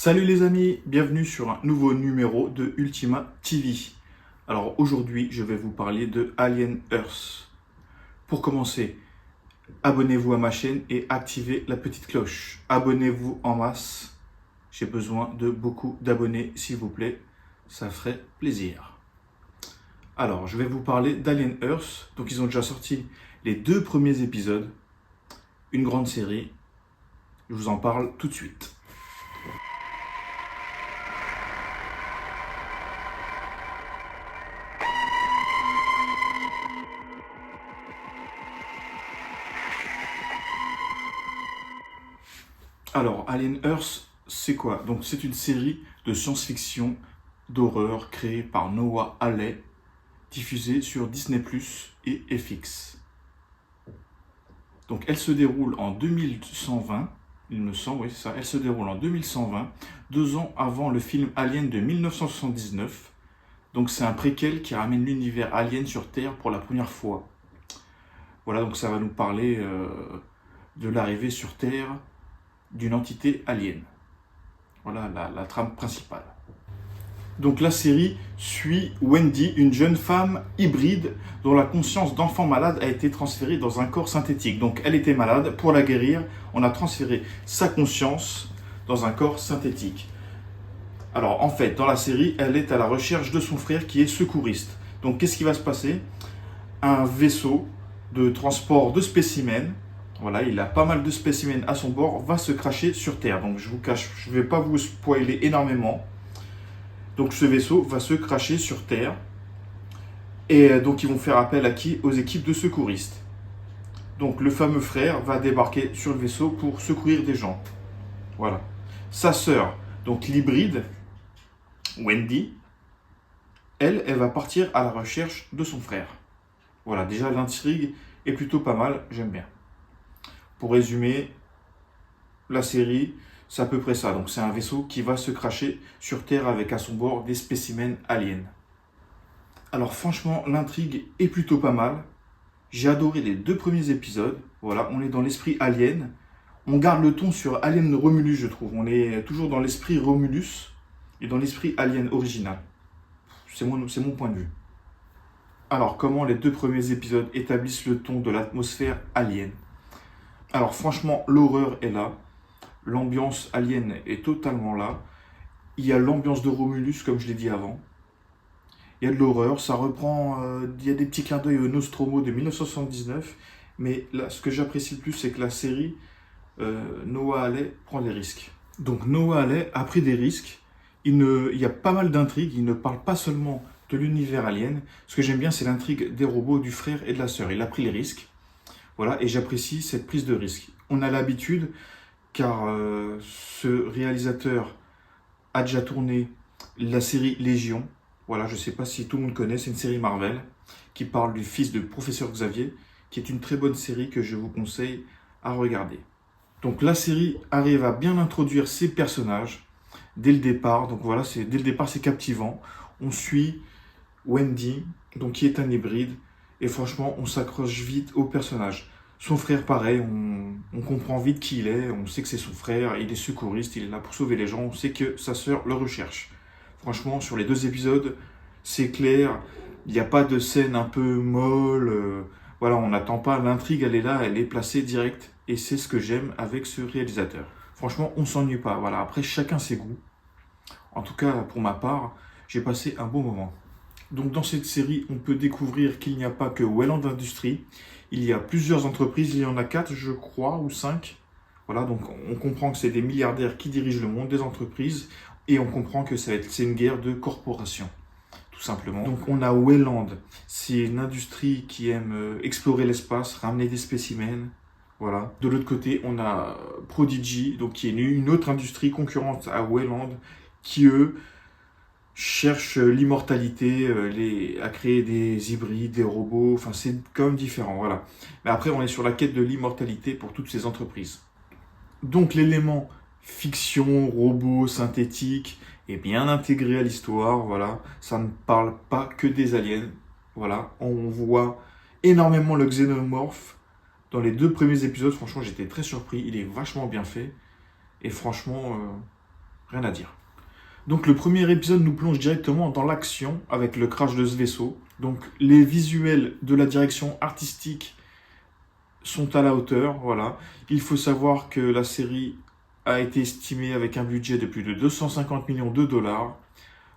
Salut les amis, bienvenue sur un nouveau numéro de Ultima TV. Alors aujourd'hui, je vais vous parler de Alien Earth. Pour commencer, abonnez-vous à ma chaîne et activez la petite cloche. Abonnez-vous en masse. J'ai besoin de beaucoup d'abonnés, s'il vous plaît. Ça ferait plaisir. Alors, je vais vous parler d'Alien Earth. Donc, ils ont déjà sorti les 2 premiers épisodes. Une grande série. Je vous en parle tout de suite. Alors, Alien Earth, c'est quoi? Donc, c'est une série de science-fiction, d'horreur créée par Noah Hawley, diffusée sur Disney+ et FX. Donc, elle se déroule en 2120, il me semble, oui, c'est ça. Elle se déroule en 2120, 2 ans avant le film Alien de 1979. Donc, c'est un préquel qui ramène l'univers Alien sur Terre pour la première fois. Voilà, donc ça va nous parler de l'arrivée sur Terre d'une entité alien. Voilà la trame principale. Donc la série suit Wendy, une jeune femme hybride dont la conscience d'enfant malade a été transférée dans un corps synthétique. Donc elle était malade, pour la guérir, on a transféré sa conscience dans un corps synthétique. Alors en fait, dans la série, elle est à la recherche de son frère qui est secouriste. Donc qu'est-ce qui va se passer? Un vaisseau de transport de spécimens, voilà, il a pas mal de spécimens à son bord, va se cracher sur Terre. Donc je ne vais pas vous spoiler énormément. Donc ce vaisseau va se cracher sur Terre. Et donc ils vont faire appel à qui? Aux équipes de secouristes. Donc le fameux frère va débarquer sur le vaisseau pour secourir des gens. Voilà. Sa sœur, donc l'hybride, Wendy, elle va partir à la recherche de son frère. Voilà, déjà l'intrigue est plutôt pas mal, j'aime bien. Pour résumer, la série, c'est à peu près ça. Donc c'est un vaisseau qui va se cracher sur Terre avec à son bord des spécimens aliens. Alors franchement, l'intrigue est plutôt pas mal. J'ai adoré les 2 premiers épisodes. Voilà, on est dans l'esprit alien. On garde le ton sur Alien Romulus, je trouve. On est toujours dans l'esprit Romulus et dans l'esprit alien original. C'est mon point de vue. Alors, comment les 2 premiers épisodes établissent le ton de l'atmosphère alien? Alors franchement, l'horreur est là. L'ambiance alien est totalement là. Il y a l'ambiance de Romulus, comme je l'ai dit avant. Il y a de l'horreur, ça reprend, il y a des petits clins d'œil au Nostromo de 1979. Mais là, ce que j'apprécie le plus, c'est que la série, Noah Hawley prend des risques. Donc Noah Hawley a pris des risques. Il y a pas mal d'intrigues, il ne parle pas seulement de l'univers alien. Ce que j'aime bien, c'est l'intrigue des robots, du frère et de la sœur. Il a pris les risques. Voilà, et j'apprécie cette prise de risque. On a l'habitude, car ce réalisateur a déjà tourné la série Légion. Voilà, je ne sais pas si tout le monde connaît, c'est une série Marvel qui parle du fils de Professeur Xavier, qui est une très bonne série que je vous conseille à regarder. Donc la série arrive à bien introduire ses personnages dès le départ. Donc voilà, dès le départ, c'est captivant. On suit Wendy, donc qui est un hybride, et franchement, on s'accroche vite au personnage. Son frère, pareil, on comprend vite qui il est, on sait que c'est son frère, il est secouriste, il est là pour sauver les gens, on sait que sa sœur le recherche. Franchement, sur les 2 épisodes, c'est clair, il n'y a pas de scène un peu molle, voilà, on n'attend pas, l'intrigue, elle est là, elle est placée direct, et c'est ce que j'aime avec ce réalisateur. Franchement, on ne s'ennuie pas, voilà, après chacun ses goûts. En tout cas, pour ma part, j'ai passé un bon moment. Donc dans cette série, on peut découvrir qu'il n'y a pas que Weyland Industries, il y a plusieurs entreprises, il y en a 4 je crois, ou 5. Voilà, donc on comprend que c'est des milliardaires qui dirigent le monde, des entreprises, et on comprend que c'est une guerre de corporations, tout simplement. Donc on a Weyland, c'est une industrie qui aime explorer l'espace, ramener des spécimens. Voilà. De l'autre côté, on a Prodigy, donc qui est une autre industrie concurrente à Weyland, qui eux cherchent l'immortalité, à créer des hybrides, des robots, enfin c'est quand même différent, voilà. Mais après, on est sur la quête de l'immortalité pour toutes ces entreprises. Donc l'élément fiction, robot, synthétique est bien intégré à l'histoire, voilà. Ça ne parle pas que des aliens, voilà. On voit énormément le xénomorphe dans les 2 premiers épisodes, franchement j'étais très surpris, il est vachement bien fait, et franchement... Rien à dire. Donc le premier épisode nous plonge directement dans l'action avec le crash de ce vaisseau. Donc les visuels de la direction artistique sont à la hauteur, voilà. Il faut savoir que la série a été estimée avec un budget de plus de 250 millions de dollars.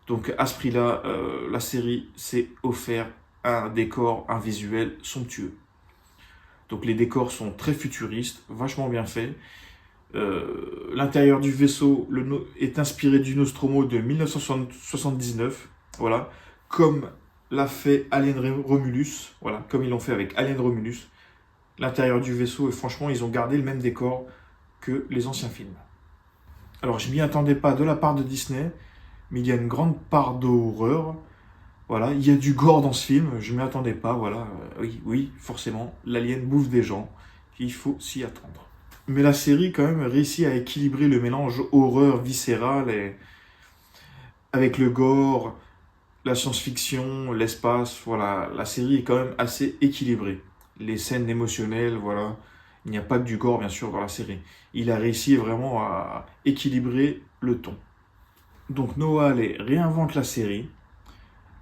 Donc à ce prix-là, la série s'est offert un décor, un visuel somptueux. Donc les décors sont très futuristes, vachement bien faits. L'intérieur du vaisseau est inspiré du Nostromo de 1979, voilà, comme l'a fait Alien Romulus, voilà, comme ils l'ont fait avec Alien Romulus. L'intérieur du vaisseau, et franchement, ils ont gardé le même décor que les anciens films. Alors, je m'y attendais pas de la part de Disney, mais il y a une grande part d'horreur. Voilà, il y a du gore dans ce film, je m'y attendais pas, voilà. Oui, forcément, l'alien bouffe des gens, il faut s'y attendre. Mais la série, quand même, réussit à équilibrer le mélange horreur viscérale et avec le gore, la science-fiction, l'espace, voilà. La série est quand même assez équilibrée. Les scènes émotionnelles, voilà. Il n'y a pas que du gore, bien sûr, dans la série. Il a réussi vraiment à équilibrer le ton. Donc Noah Hawley réinvente la série.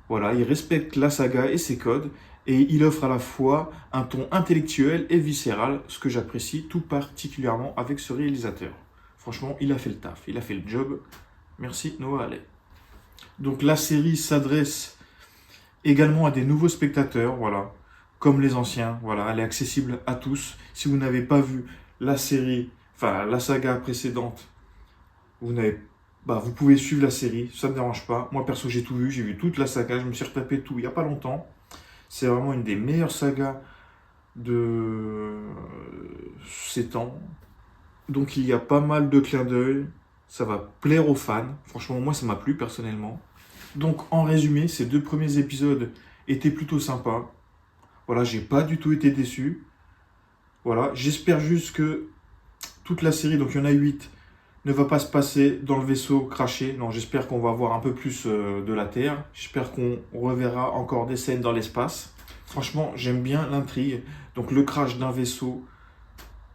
Voilà, il respecte la saga et ses codes. Et il offre à la fois un ton intellectuel et viscéral, ce que j'apprécie tout particulièrement avec ce réalisateur. Franchement, il a fait le taf, il a fait le job. Merci Noah Hawley. Donc la série s'adresse également à des nouveaux spectateurs, voilà, comme les anciens. Voilà, elle est accessible à tous. Si vous n'avez pas vu la série, enfin la saga précédente, vous pouvez suivre la série, ça ne me dérange pas. Moi perso j'ai tout vu, j'ai vu toute la saga, je me suis retapé tout il n'y a pas longtemps. C'est vraiment une des meilleures sagas de ces temps. Donc il y a pas mal de clins d'œil. Ça va plaire aux fans. Franchement, moi, ça m'a plu personnellement. Donc en résumé, ces 2 premiers épisodes étaient plutôt sympas. Voilà, j'ai pas du tout été déçu. Voilà, j'espère juste que toute la série, donc il y en a 8, ne va pas se passer dans le vaisseau craché. Non, j'espère qu'on va voir un peu plus de la Terre. J'espère qu'on reverra encore des scènes dans l'espace. Franchement, j'aime bien l'intrigue. Donc le crash d'un vaisseau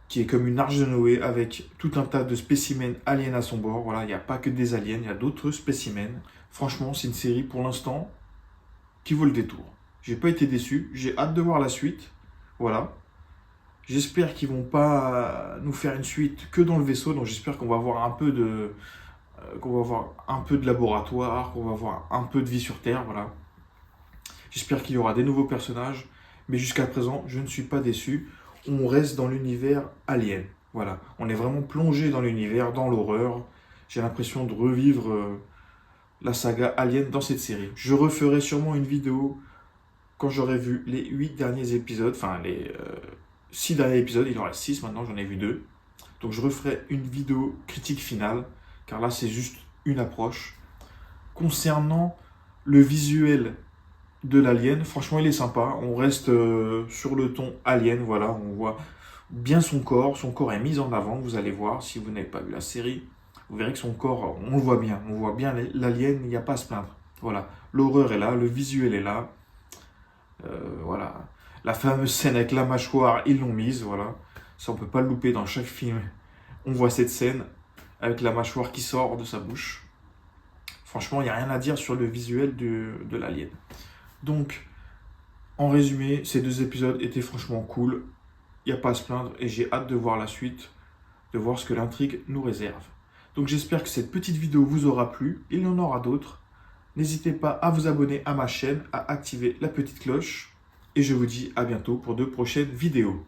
qui est comme une arche de Noé avec tout un tas de spécimens aliens à son bord. Voilà, il n'y a pas que des aliens, il y a d'autres spécimens. Franchement, c'est une série pour l'instant qui vaut le détour. J'ai pas été déçu, j'ai hâte de voir la suite. Voilà. J'espère qu'ils vont pas nous faire une suite que dans le vaisseau, donc j'espère qu'on va avoir un peu de laboratoire, qu'on va avoir un peu de vie sur Terre, voilà. J'espère qu'il y aura des nouveaux personnages, mais jusqu'à présent, je ne suis pas déçu. On reste dans l'univers Alien, voilà. On est vraiment plongé dans l'univers, dans l'horreur. J'ai l'impression de revivre la saga Alien dans cette série. Je referai sûrement une vidéo quand j'aurai vu les 8 derniers épisodes, enfin les 6 derniers épisodes, il en reste 6 maintenant, j'en ai vu 2. Donc je referai une vidéo critique finale, car là c'est juste une approche. Concernant le visuel de l'alien, franchement il est sympa, on reste sur le ton alien, voilà, on voit bien son corps est mis en avant, vous allez voir, si vous n'avez pas vu la série, vous verrez que son corps, on le voit bien l'alien, il n'y a pas à se plaindre. Voilà, l'horreur est là, le visuel est là, voilà. La fameuse scène avec la mâchoire, ils l'ont mise, voilà. Ça, on peut pas le louper dans chaque film. On voit cette scène avec la mâchoire qui sort de sa bouche. Franchement, il n'y a rien à dire sur le visuel de l'alien. Donc, en résumé, ces 2 épisodes étaient franchement cool. Il n'y a pas à se plaindre et j'ai hâte de voir la suite, de voir ce que l'intrigue nous réserve. Donc, j'espère que cette petite vidéo vous aura plu. Il y en aura d'autres. N'hésitez pas à vous abonner à ma chaîne, à activer la petite cloche. Et je vous dis à bientôt pour de prochaines vidéos.